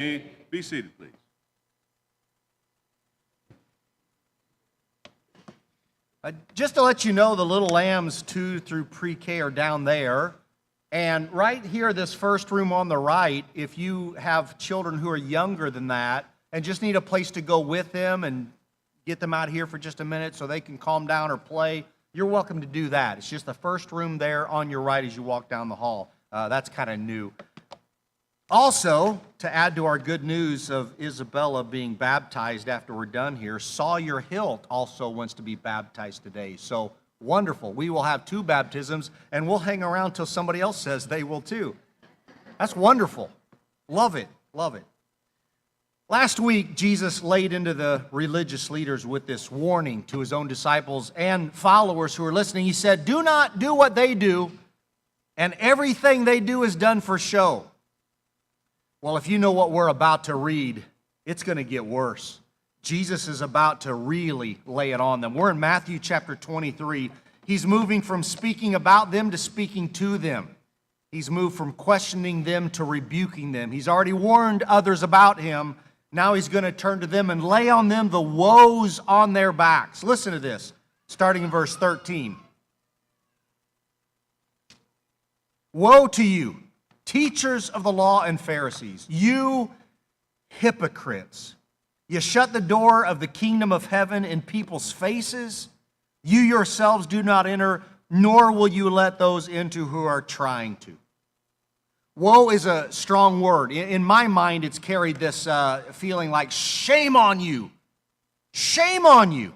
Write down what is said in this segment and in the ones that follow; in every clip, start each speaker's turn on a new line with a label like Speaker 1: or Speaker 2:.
Speaker 1: Be seated, please.
Speaker 2: Just to let you know, the little lambs 2 through pre-K are down there. And right here, this first room on the right, if you have children who are younger than that and just need a place to go with them and get them out here for just a minute so they can calm down or play, you're welcome to do that. It's just the first room there on your right as you walk down the hall. That's kind of new. Also, to add to our good news of Isabella being baptized after we're done here, Sawyer Hilt also wants to be baptized today. So wonderful. We will have 2 baptisms, and we'll hang around till somebody else says they will too. That's wonderful. Love it. Love it. Last week, Jesus laid into the religious leaders with this warning to his own disciples and followers who are listening. He said, do not do what they do, and everything they do is done for show. Well, if you know what we're about to read, it's going to get worse. Jesus is about to really lay it on them. We're in Matthew chapter 23. He's moving from speaking about them to speaking to them. He's moved from questioning them to rebuking them. He's already warned others about him. Now he's going to turn to them and lay on them the woes on their backs. Listen to this, starting in verse 13. Woe to you, teachers of the law and Pharisees, you hypocrites! You shut the door of the kingdom of heaven in people's faces. You yourselves do not enter, nor will you let those into who are trying to. Woe is a strong word. In my mind, it's carried this feeling like shame on you. Shame on you.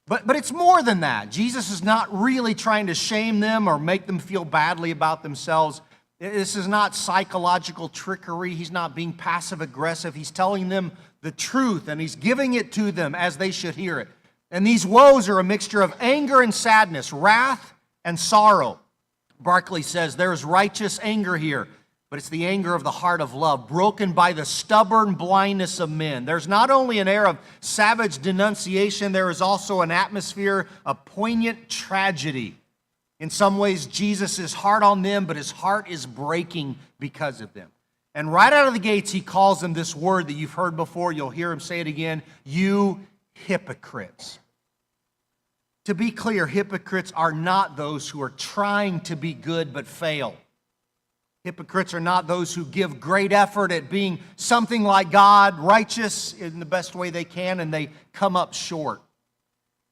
Speaker 2: But it's more than that. Jesus is not really trying to shame them or make them feel badly about themselves. This is not psychological trickery. He's not being passive-aggressive. He's telling them the truth, and he's giving it to them as they should hear it. And these woes are a mixture of anger and sadness, wrath and sorrow. Barclay says there's righteous anger here, but it's the anger of the heart of love, broken by the stubborn blindness of men. There's not only an air of savage denunciation, there is also an atmosphere of poignant tragedy. In some ways, Jesus is hard on them, but his heart is breaking because of them. And right out of the gates, he calls them this word that you've heard before. You'll hear him say it again, you hypocrites. To be clear, hypocrites are not those who are trying to be good but fail. Hypocrites are not those who give great effort at being something like God, righteous in the best way they can, and they come up short.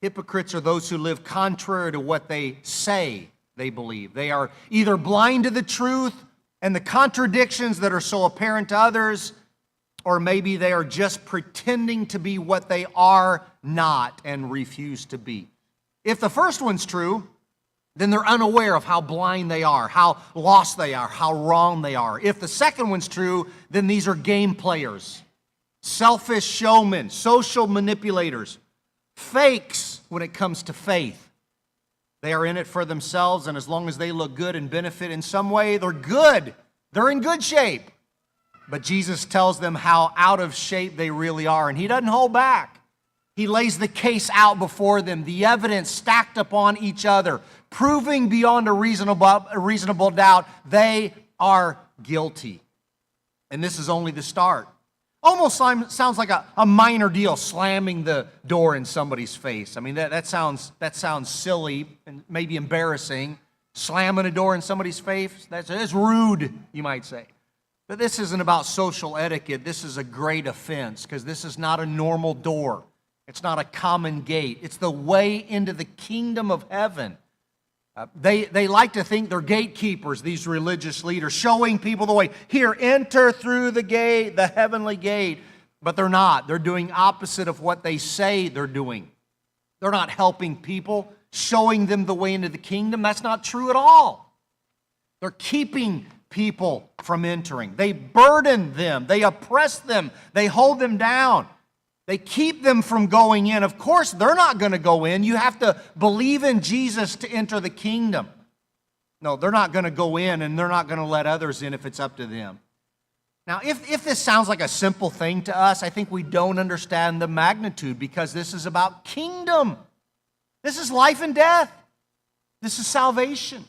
Speaker 2: Hypocrites are those who live contrary to what they say they believe. They are either blind to the truth and the contradictions that are so apparent to others, or maybe they are just pretending to be what they are not and refuse to be. If the first one's true, then they're unaware of how blind they are, how lost they are, how wrong they are. If the second one's true, then these are game players, selfish showmen, social manipulators, fakes when it comes to faith. They are in it for themselves, and as long as they look good and benefit in some way, they're good. They're in good shape. But Jesus tells them how out of shape they really are, and he doesn't hold back. He lays the case out before them, the evidence stacked upon each other, proving beyond a reasonable doubt they are guilty. And this is only the start. Almost sounds like a minor deal, slamming the door in somebody's face. I mean, that sounds silly and maybe embarrassing. Slamming a door in somebody's face, that's rude, you might say. But this isn't about social etiquette. This is a great offense because this is not a normal door. It's not a common gate. It's the way into the kingdom of heaven. They like to think they're gatekeepers, these religious leaders, showing people the way. Here, enter through the gate, the heavenly gate. But they're not. They're doing opposite of what they say they're doing. They're not helping people, showing them the way into the kingdom. That's not true at all. They're keeping people from entering. They burden them. They oppress them. They hold them down. They keep them from going in. Of course, they're not going to go in. You have to believe in Jesus to enter the kingdom. No, they're not going to go in, and they're not going to let others in if it's up to them. Now, if this sounds like a simple thing to us, I think we don't understand the magnitude because this is about kingdom. This is life and death. This is salvation.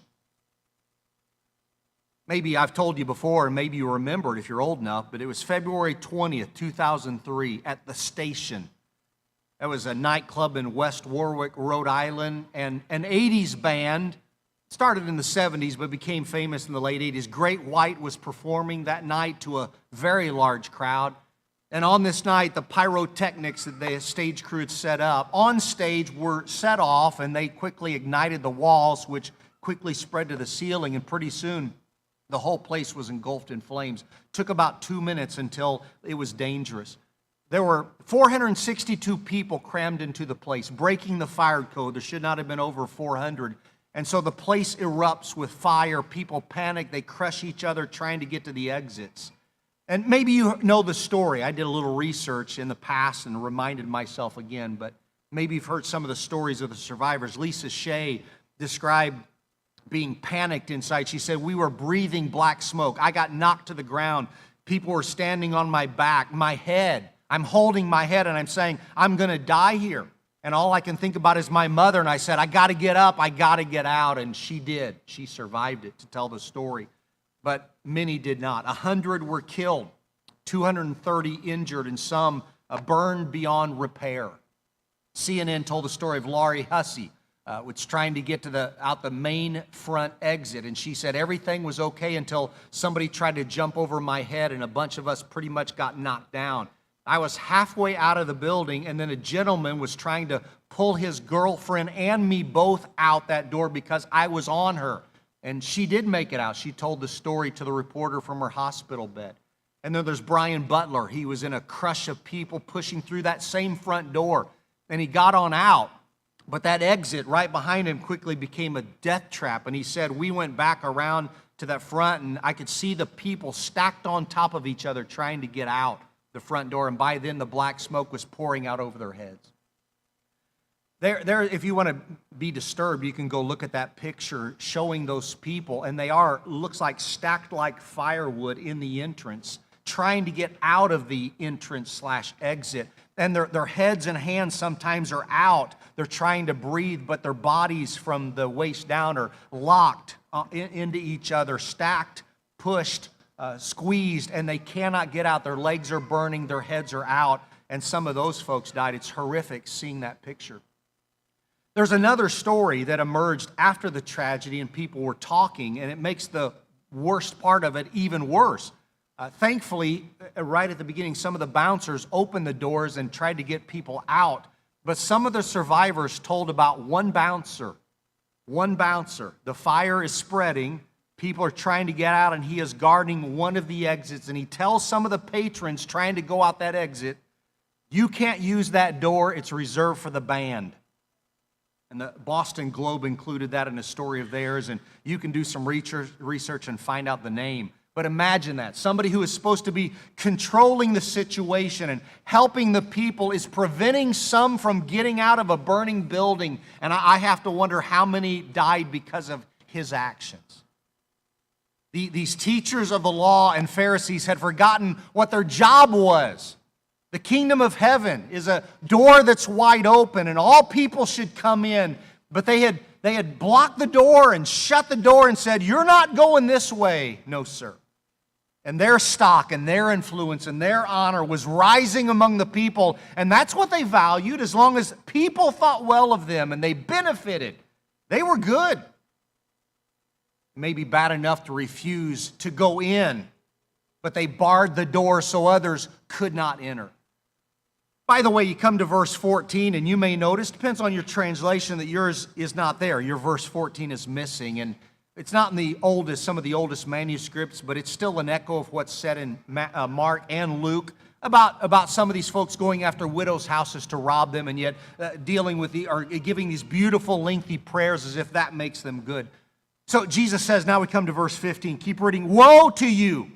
Speaker 2: Maybe I've told you before, and maybe you remember it if you're old enough, but it was February 20th, 2003 at the Station. That was a nightclub in West Warwick, Rhode Island, and an 80s band, started in the 70s but became famous in the late 80s. Great White was performing that night to a very large crowd. And on this night, the pyrotechnics that the stage crew had set up on stage were set off, and they quickly ignited the walls, which quickly spread to the ceiling, and pretty soon the whole place was engulfed in flames. Took about 2 minutes until it was dangerous. There were 462 people crammed into the place, breaking the fire code. There should not have been over 400. And so the place erupts with fire. People panic. They crush each other trying to get to the exits. And maybe you know the story. I did a little research in the past and reminded myself again, but maybe you've heard some of the stories of the survivors. Lisa Shea described being panicked inside. She said, "We were breathing black smoke. I got knocked to the ground. People were standing on my back, my head. I'm holding my head and I'm saying, I'm going to die here. And all I can think about is my mother." And I said, "I got to get up. I got to get out." And she did. She survived it to tell the story. But many did not. 100 were killed, 230 injured, and some burned beyond repair. CNN told the story of Laurie Hussey, was trying to get to out the main front exit, and she said everything was okay until somebody tried to jump over my head, and a bunch of us pretty much got knocked down. I was halfway out of the building, and then a gentleman was trying to pull his girlfriend and me both out that door because I was on her. And she did make it out. She told the story to the reporter from her hospital bed. And then there's Brian Butler. He was in a crush of people pushing through that same front door. And he got on out. But that exit right behind him quickly became a death trap. And he said, we went back around to that front, and I could see the people stacked on top of each other trying to get out the front door. And by then, the black smoke was pouring out over their heads. There, if you want to be disturbed, you can go look at that picture showing those people, and they looks like stacked like firewood in the entrance, trying to get out of the entrance/exit. And their heads and hands sometimes are out. They're trying to breathe, but their bodies from the waist down are locked into each other, stacked, pushed, squeezed, and they cannot get out. Their legs are burning, their heads are out, and some of those folks died. It's horrific seeing that picture. There's another story that emerged after the tragedy, and people were talking, and it makes the worst part of it even worse. Thankfully, right at the beginning, some of the bouncers opened the doors and tried to get people out, but some of the survivors told about one bouncer. The fire is spreading, people are trying to get out, and he is guarding one of the exits, and he tells some of the patrons trying to go out that exit, "You can't use that door, it's reserved for the band." And the Boston Globe included that in a story of theirs, and you can do some research and find out the name. But imagine that. Somebody who is supposed to be controlling the situation and helping the people is preventing some from getting out of a burning building. And I have to wonder how many died because of his actions. These teachers of the law and Pharisees had forgotten what their job was. The kingdom of heaven is a door that's wide open, and all people should come in. But they had blocked the door and shut the door and said, "You're not going this way." No, sir. And their stock and their influence and their honor was rising among the people, and that's what they valued. As long as people thought well of them and they benefited, they were good. Maybe bad enough to refuse to go in, but they barred the door so others could not enter. By the way, you come to verse 14, and you may notice, depends on your translation, that yours is not there. Your verse 14 is missing, and it's not in some of the oldest manuscripts, but it's still an echo of what's said in Mark and Luke about some of these folks going after widows' houses to rob them, and yet dealing with or giving these beautiful, lengthy prayers as if that makes them good. So Jesus says, now we come to verse 15. Keep reading. "Woe to you,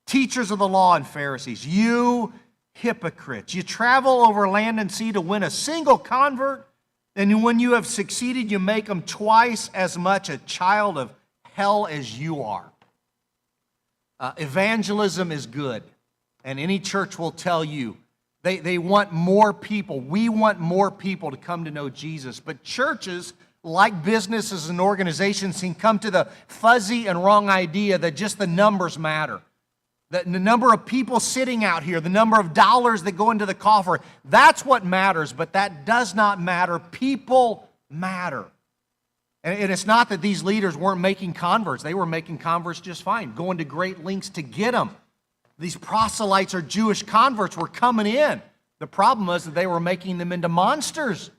Speaker 2: teachers of the law and Pharisees, you hypocrites! You travel over land and sea to win a single convert, and when you have succeeded, you make them twice as much a child of hell as you are." Evangelism is good, and any church will tell you they want more people. We want more people to come to know Jesus, but churches like businesses and organizations, can come to the fuzzy and wrong idea that just the numbers matter. The number of people sitting out here, the number of dollars that go into the coffer, that's what matters, but that does not matter. People matter. And it's not that these leaders weren't making converts. They were making converts just fine, going to great lengths to get them. These proselytes or Jewish converts were coming in. The problem was that they were making them into monsters,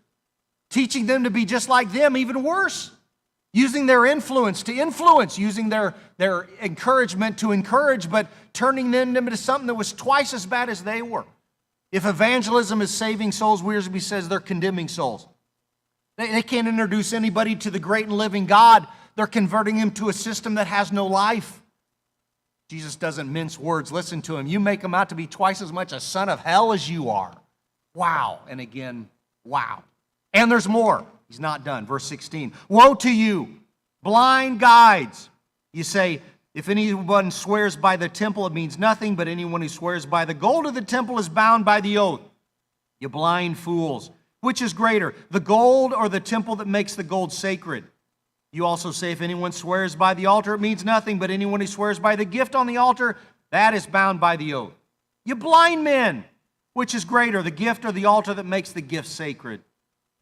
Speaker 2: teaching them to be just like them, even worse. Using their influence to influence, using their encouragement to encourage, but turning them into something that was twice as bad as they were. If evangelism is saving souls, Wiersbe says they're condemning souls. They can't introduce anybody to the great and living God. They're converting them to a system that has no life. Jesus doesn't mince words. Listen to him. You make them out to be twice as much a son of hell as you are. Wow. And again, wow. And there's more. He's not done. Verse 16. Woe to you, blind guides. You say, if anyone swears by the temple, it means nothing, but anyone who swears by the gold of the temple is bound by the oath. You blind fools. Which is greater, the gold or the temple that makes the gold sacred? You also say, if anyone swears by the altar, it means nothing, but anyone who swears by the gift on the altar, that is bound by the oath. You blind men. Which is greater, the gift or the altar that makes the gift sacred?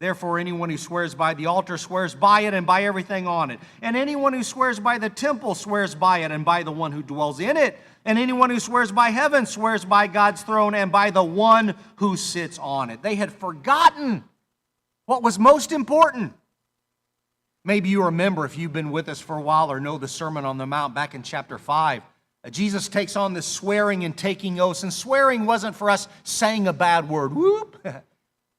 Speaker 2: Therefore, anyone who swears by the altar swears by it and by everything on it. And anyone who swears by the temple swears by it and by the one who dwells in it. And anyone who swears by heaven swears by God's throne and by the one who sits on it. They had forgotten what was most important. Maybe you remember, if you've been with us for a while or know the Sermon on the Mount back in chapter 5, Jesus takes on this swearing and taking oaths. And swearing wasn't for us saying a bad word. Whoop!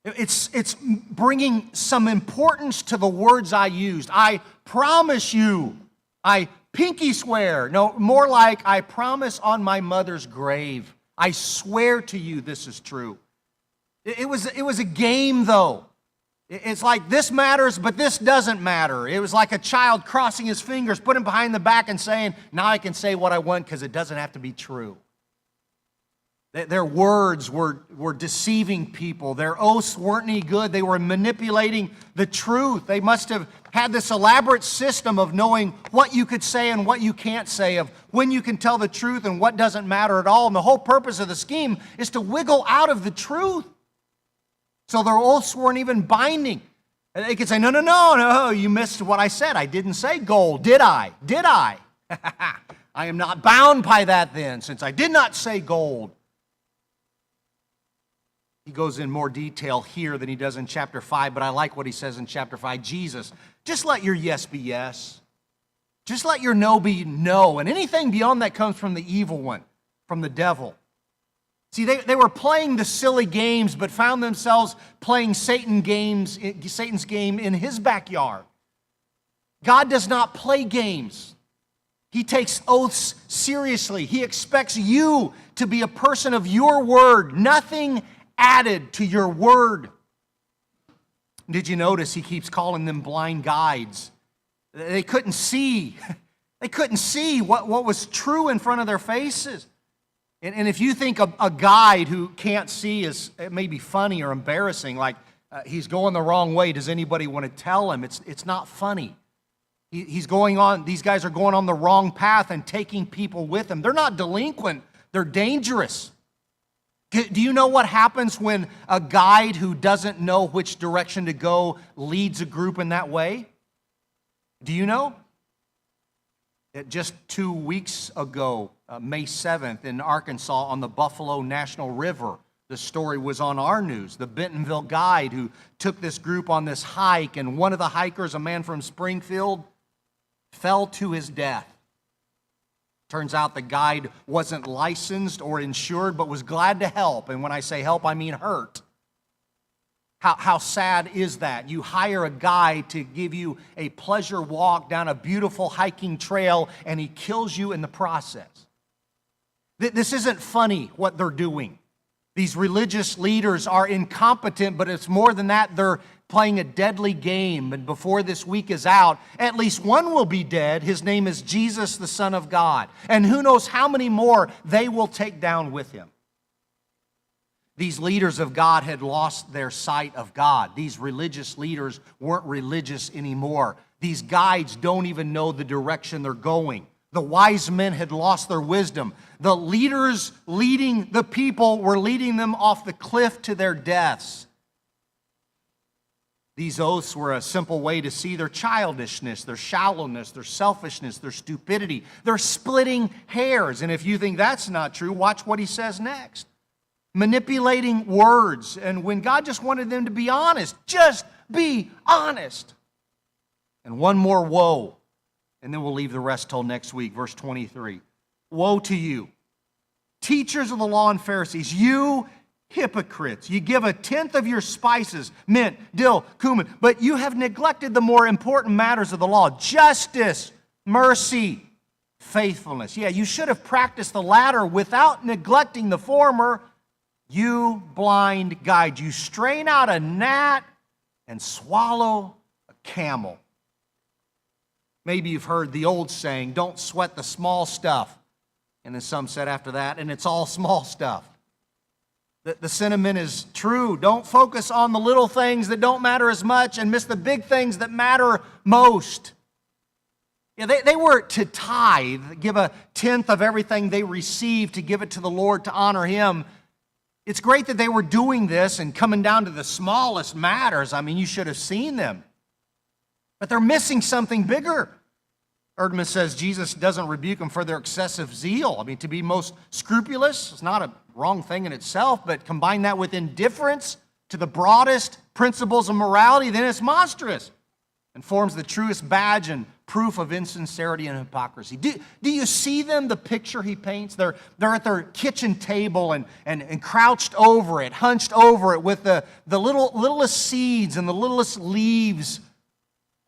Speaker 2: It's bringing some importance to the words I used. I promise you. I pinky swear. No, more like I promise on my mother's grave. I swear to you this is true. It was a game, though. It's like this matters, but this doesn't matter. It was like a child crossing his fingers, putting behind the back and saying, now I can say what I want because it doesn't have to be true. Their words were deceiving people. Their oaths weren't any good. They were manipulating the truth. They must have had this elaborate system of knowing what you could say and what you can't say, of when you can tell the truth and what doesn't matter at all. And the whole purpose of the scheme is to wiggle out of the truth. So their oaths weren't even binding. They could say, no, you missed what I said. I didn't say gold, did I? Did I? I am not bound by that then, since I did not say gold. He goes in more detail here than he does in chapter 5, but I like what he says in chapter 5. Jesus, just let your yes be yes. Just let your no be no. And anything beyond that comes from the evil one, from the devil. See, they were playing the silly games, but found themselves playing Satan's game in his backyard. God does not play games. He takes oaths seriously. He expects you to be a person of your word. Nothing added to your word. Did you notice he keeps calling them blind guides? They couldn't see. They couldn't see what was true in front of their faces. And if you think a guide who can't see is maybe funny or embarrassing, like he's going the wrong way, does anybody want to tell him? It's not funny. These guys are going on the wrong path and taking people with them. They're not delinquent. They're dangerous. Do you know what happens when a guide who doesn't know which direction to go leads a group in that way? Do you know? Just 2 weeks ago, May 7th, in Arkansas on the Buffalo National River, the story was on our news. The Bentonville guide who took this group on this hike, and one of the hikers, a man from Springfield, fell to his death. Turns out the guide wasn't licensed or insured, but was glad to help. And when I say help, I mean hurt. How sad is that? You hire a guide to give you a pleasure walk down a beautiful hiking trail, and he kills you in the process. This isn't funny, what they're doing. These religious leaders are incompetent, but it's more than that. They're playing a deadly game. And before this week is out, at least one will be dead. His name is Jesus, the Son of God. And who knows how many more they will take down with him. These leaders of God had lost their sight of God. These religious leaders weren't religious anymore. These guides don't even know the direction they're going. The wise men had lost their wisdom. The leaders leading the people were leading them off the cliff to their deaths. These oaths were a simple way to see their childishness, their shallowness, their selfishness, their stupidity. They're splitting hairs. And if you think that's not true, watch what he says next. Manipulating words. And when God just wanted them to be honest, just be honest. And one more woe, and then we'll leave the rest till next week, verse 23. Woe to you, teachers of the law and Pharisees, you hypocrites. You give 1/10 of your spices, mint, dill, cumin, but you have neglected the more important matters of the law, justice, mercy, faithfulness. Yeah, you should have practiced the latter without neglecting the former. You blind guide. You strain out a gnat and swallow a camel. Maybe you've heard the old saying, don't sweat the small stuff. And then some said after that, and it's all small stuff. The sentiment is true. Don't focus on the little things that don't matter as much and miss the big things that matter most. Yeah, they were to tithe, give 1/10 of everything they received to give it to the Lord to honor Him. It's great that they were doing this and coming down to the smallest matters. I mean, you should have seen them. But they're missing something bigger. Erdman says Jesus doesn't rebuke them for their excessive zeal. I mean, to be most scrupulous is not a wrong thing in itself, but combine that with indifference to the broadest principles of morality, then it's monstrous and forms the truest badge and proof of insincerity and hypocrisy. Do you see them, the picture he paints? They're at their kitchen table and crouched over it, hunched over it with the littlest seeds and the littlest leaves.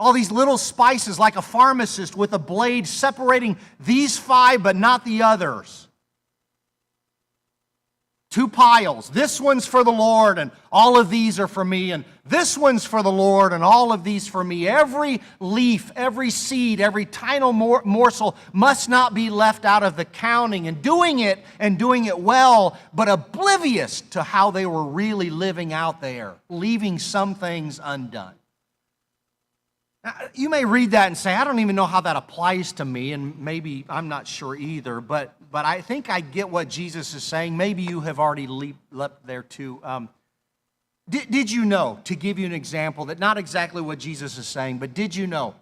Speaker 2: All these little spices like a pharmacist with a blade separating these 5 but not the others. 2 piles. This one's for the Lord and all of these are for me. And this one's for the Lord and all of these for me. Every leaf, every seed, every tiny morsel must not be left out of the counting. And doing it well, but oblivious to how they were really living out there, leaving some things undone. You may read that and say, I don't even know how that applies to me, and maybe I'm not sure either, but I think I get what Jesus is saying. Maybe you have already leapt there too. Did you know, to give you an example, that not exactly what Jesus is saying, but did you know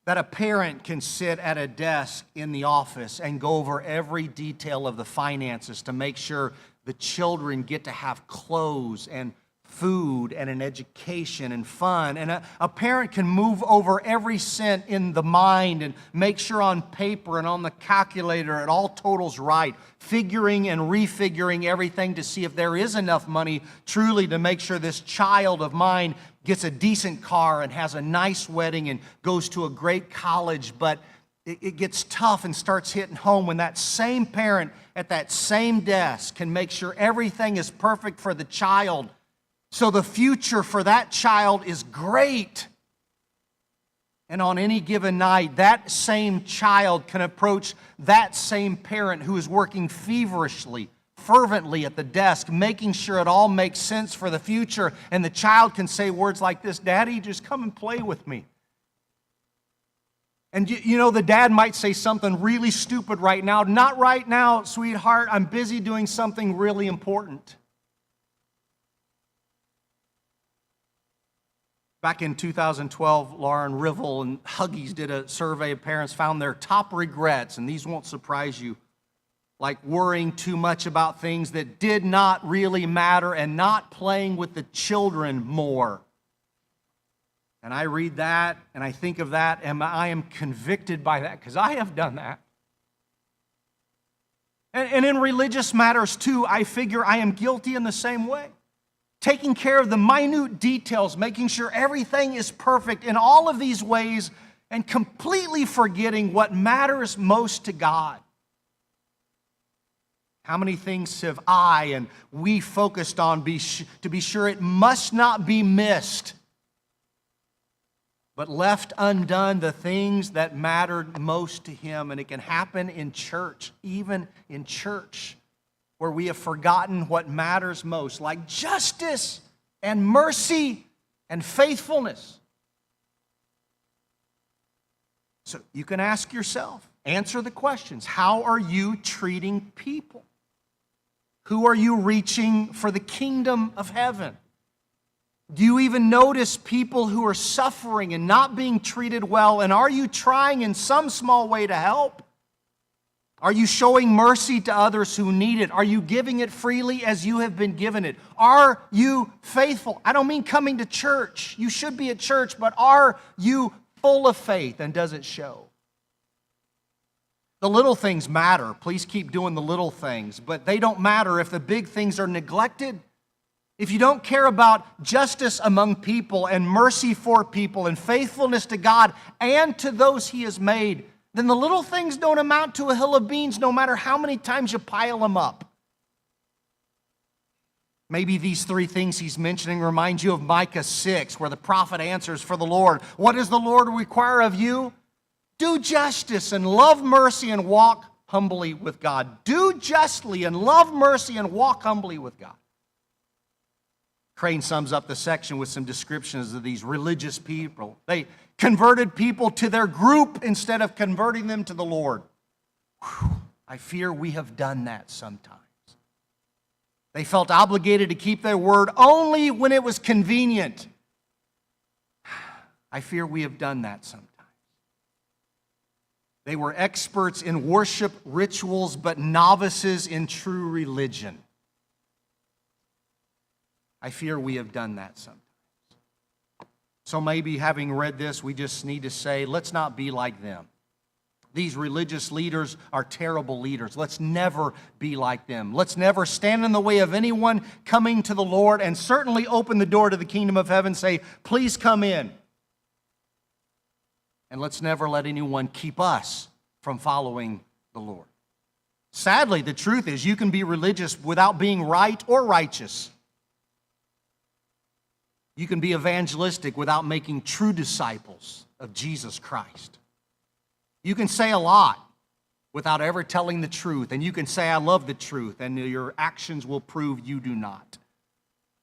Speaker 2: that a parent can sit at a desk in the office and go over every detail of the finances to make sure the children get to have clothes and food and an education and fun. And a parent can move over every cent in the mind and make sure on paper and on the calculator it all totals right, figuring and refiguring everything to see if there is enough money truly to make sure this child of mine gets a decent car and has a nice wedding and goes to a great college. But it gets tough and starts hitting home when that same parent at that same desk can make sure everything is perfect for the child, so the future for that child is great. And on any given night, that same child can approach that same parent who is working feverishly, fervently at the desk, making sure it all makes sense for the future. And the child can say words like this, Daddy, just come and play with me. And you know, the dad might say something really stupid right now. Not right now, sweetheart. I'm busy doing something really important. Back in 2012, Lauren Rivel and Huggies did a survey of parents, found their top regrets, and these won't surprise you, like worrying too much about things that did not really matter and not playing with the children more. And I read that, and I think of that, and I am convicted by that, because I have done that. And in religious matters, too, I figure I am guilty in the same way. Taking care of the minute details, making sure everything is perfect in all of these ways, and completely forgetting what matters most to God. How many things have I and we focused on to be sure it must not be missed, but left undone the things that mattered most to Him? And it can happen in church, even in church. where we have forgotten what matters most, like justice and mercy and faithfulness. So you can ask yourself, answer the questions. How are you treating people? Who are you reaching for the kingdom of heaven? Do you even notice people who are suffering and not being treated well? And are you trying in some small way to help? Are you showing mercy to others who need it? Are you giving it freely as you have been given it? Are you faithful? I don't mean coming to church. You should be at church, but are you full of faith, and does it show? The little things matter. Please keep doing the little things, but they don't matter if the big things are neglected. If you don't care about justice among people and mercy for people and faithfulness to God and to those He has made, then the little things don't amount to a hill of beans no matter how many times you pile them up. Maybe these three things he's mentioning remind you of Micah 6, where the prophet answers for the Lord. What does the Lord require of you? Do justice and love mercy and walk humbly with God. Do justly and love mercy and walk humbly with God. Crane sums up the section with some descriptions of these religious people. They converted people to their group instead of converting them to the Lord. Whew, I fear we have done that sometimes. They felt obligated to keep their word only when it was convenient. I fear we have done that sometimes. They were experts in worship rituals, but novices in true religion. I fear we have done that sometimes. So maybe having read this, we just need to say, let's not be like them. These religious leaders are terrible leaders. Let's never be like them. Let's never stand in the way of anyone coming to the Lord, and certainly open the door to the kingdom of heaven, say, please come in. And let's never let anyone keep us from following the Lord. Sadly, the truth is you can be religious without being right or righteous. You can be evangelistic without making true disciples of Jesus Christ. You can say a lot without ever telling the truth, and you can say, I love the truth, and your actions will prove you do not.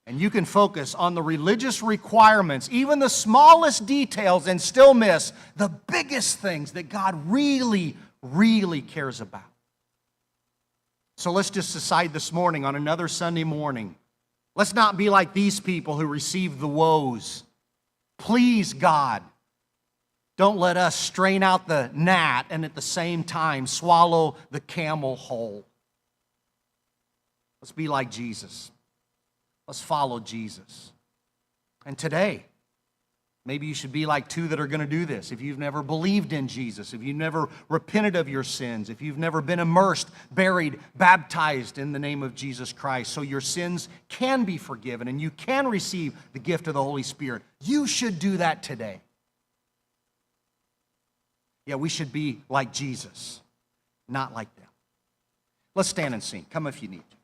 Speaker 2: And you can focus on the religious requirements, even the smallest details, and still miss the biggest things that God really, really cares about. So let's just decide this morning, on another Sunday morning, let's not be like these people who received the woes. Please, God, don't let us strain out the gnat and at the same time swallow the camel whole. Let's be like Jesus. Let's follow Jesus. And today, maybe you should be like two that are going to do this. If you've never believed in Jesus, if you've never repented of your sins, if you've never been immersed, buried, baptized in the name of Jesus Christ, so your sins can be forgiven and you can receive the gift of the Holy Spirit, you should do that today. Yeah, we should be like Jesus, not like them. Let's stand and sing. Come if you need to.